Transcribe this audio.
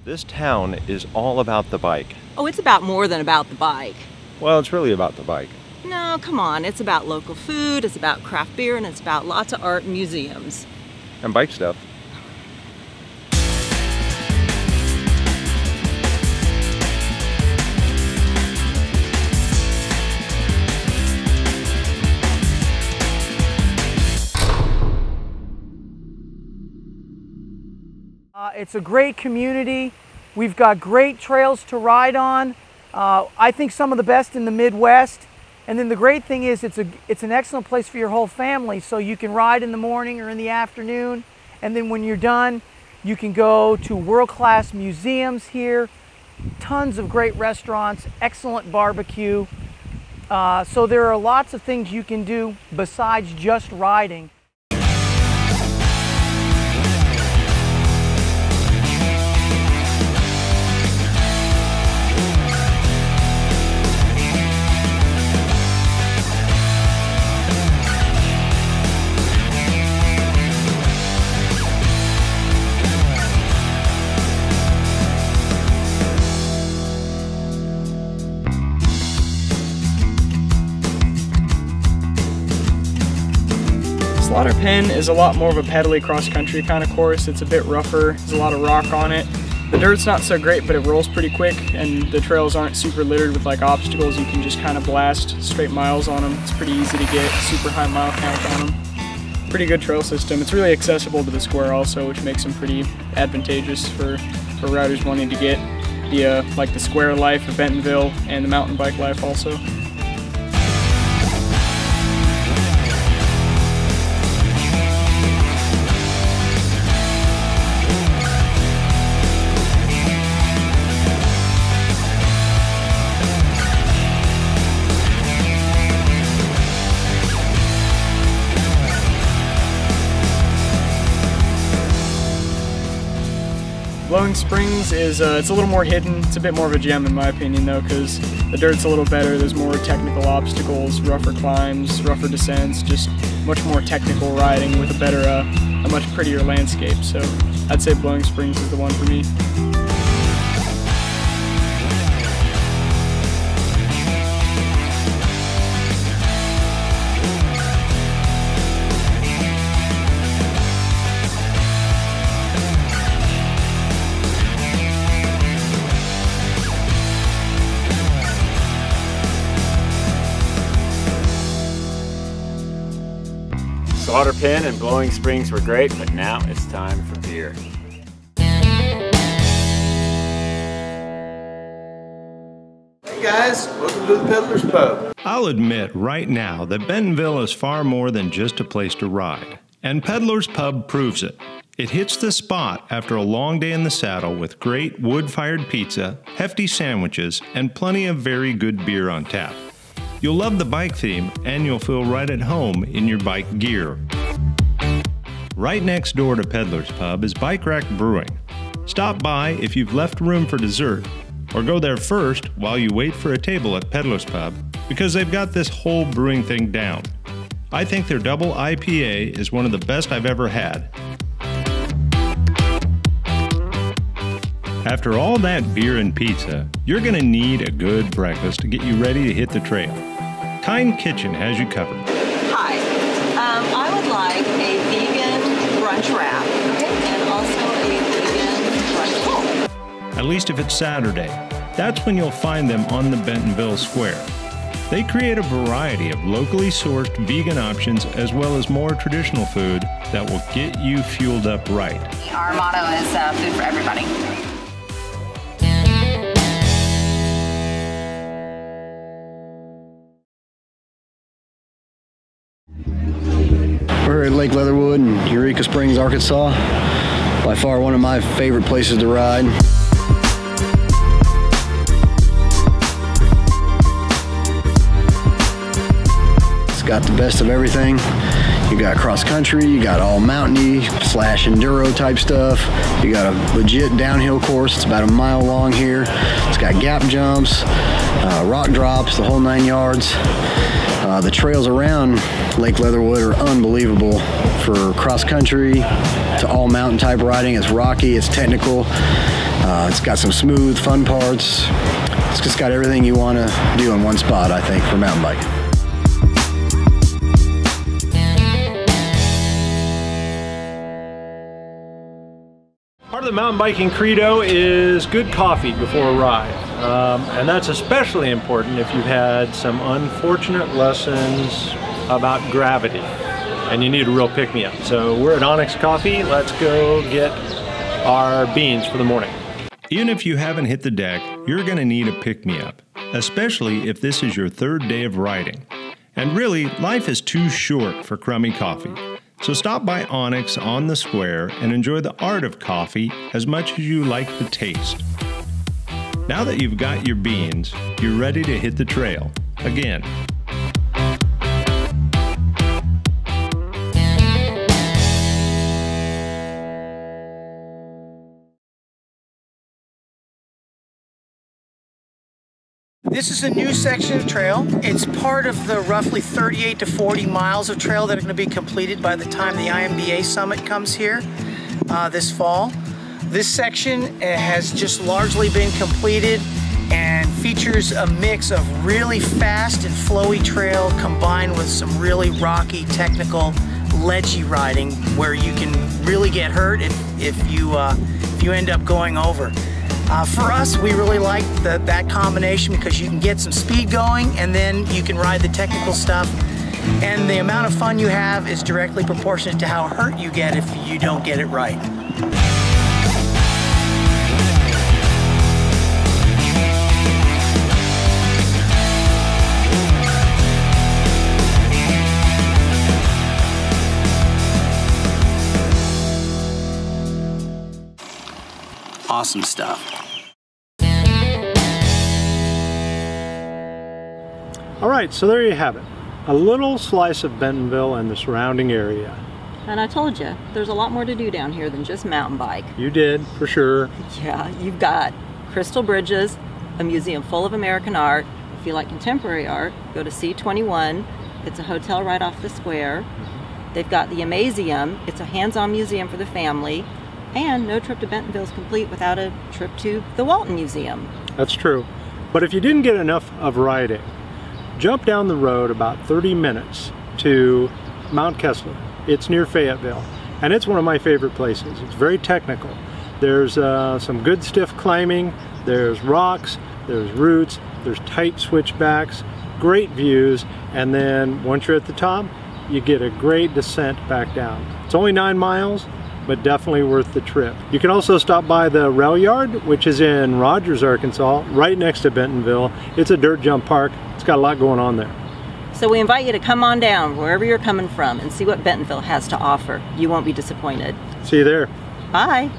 This town is all about the bike. Oh, it's about more than about the bike. Well, it's really about the bike. No, come on. It's about local food, it's about craft beer, and it's about lots of art and museums. And bike stuff. It's a great community. We've got great trails to ride on. I think some of the best in the Midwest. And then the great thing is it's an excellent place for your whole family, so you can ride in the morning or in the afternoon, and then when you're done you can go to world-class museums here, tons of great restaurants, excellent barbecue. So there are lots of things you can do besides just riding. Slaughter Pen is a lot more of a pedally cross-country kind of course. It's a bit rougher, there's a lot of rock on it. The dirt's not so great, but it rolls pretty quick, and the trails aren't super littered with like obstacles. You can just kind of blast straight miles on them. It's pretty easy to get, super high mile count on them. Pretty good trail system. It's really accessible to the square also, which makes them pretty advantageous for riders wanting to get the square life of Bentonville and the mountain bike life also. Blowing Springs is it's a little more hidden. It's a bit more of a gem in my opinion though, because the dirt's a little better. There's more technical obstacles, rougher climbs, rougher descents, just much more technical riding with a much prettier landscape. So I'd say Blowing Springs is the one for me. Slaughter Pen and Blowing Springs were great, but now it's time for beer. Hey guys, welcome to the Peddler's Pub. I'll admit right now that Bentonville is far more than just a place to ride, and Peddler's Pub proves it. It hits the spot after a long day in the saddle with great wood-fired pizza, hefty sandwiches, and plenty of very good beer on tap. You'll love the bike theme, and you'll feel right at home in your bike gear. Right next door to Peddler's Pub is Bike Rack Brewing. Stop by if you've left room for dessert, or go there first while you wait for a table at Peddler's Pub, because they've got this whole brewing thing down. I think their double IPA is one of the best I've ever had. After all that beer and pizza, you're going to need a good breakfast to get you ready to hit the trail. Kind Kitchen has you covered. Hi, I would like a vegan brunch wrap and also a vegan brunch roll. At least if it's Saturday. That's when you'll find them on the Bentonville Square. They create a variety of locally sourced vegan options as well as more traditional food that will get you fueled up right. Our motto is food for everybody. We're at Lake Leatherwood in Eureka Springs, Arkansas. By far one of my favorite places to ride. It's got the best of everything. You got cross country, you got all mountainy / enduro type stuff. You got a legit downhill course. It's about a mile long here. It's got gap jumps, rock drops, the whole 9 yards. The trails around Lake Leatherwood are unbelievable for cross country to all mountain type riding. It's rocky, it's technical. It's got some smooth, fun parts. It's just got everything you want to do in one spot, I think, for mountain biking. Part of the mountain biking credo is good coffee before a ride. And that's especially important if you've had some unfortunate lessons about gravity and you need a real pick-me-up. So we're at Onyx Coffee. Let's go get our beans for the morning. Even if you haven't hit the deck, you're going to need a pick-me-up, especially if this is your third day of riding. And really, life is too short for crummy coffee. So stop by Onyx on the square and enjoy the art of coffee as much as you like the taste. Now that you've got your beans, you're ready to hit the trail again. This is a new section of trail. It's part of the roughly 38 to 40 miles of trail that are going to be completed by the time the IMBA summit comes here this fall. This section has just largely been completed and features a mix of really fast and flowy trail combined with some really rocky, technical, ledgy riding where you can really get hurt if you end up going over. For us, we really like that combination because you can get some speed going and then you can ride the technical stuff, and the amount of fun you have is directly proportionate to how hurt you get if you don't get it right. Awesome stuff. All right, so there you have it. A little slice of Bentonville and the surrounding area. And I told you, there's a lot more to do down here than just mountain bike. You did, for sure. Yeah, you've got crystal bridges, a museum full of American art. If you like contemporary art, go to C21. It's a hotel right off the square. They've got the Amazeum. It's a hands-on museum for the family. And no trip to Bentonville is complete without a trip to the Walton Museum. That's true. But if you didn't get enough of riding, jump down the road about 30 minutes to Mount Kessler. It's near Fayetteville, and it's one of my favorite places. It's very technical. There's some good stiff climbing, there's rocks, there's roots, there's tight switchbacks, great views, and then once you're at the top, you get a great descent back down. It's only 9 miles, but definitely worth the trip. You can also stop by the rail yard, which is in Rogers, Arkansas, right next to Bentonville. It's a dirt jump park. It's got a lot going on there. So we invite you to come on down wherever you're coming from and see what Bentonville has to offer. You won't be disappointed. See you there. Bye.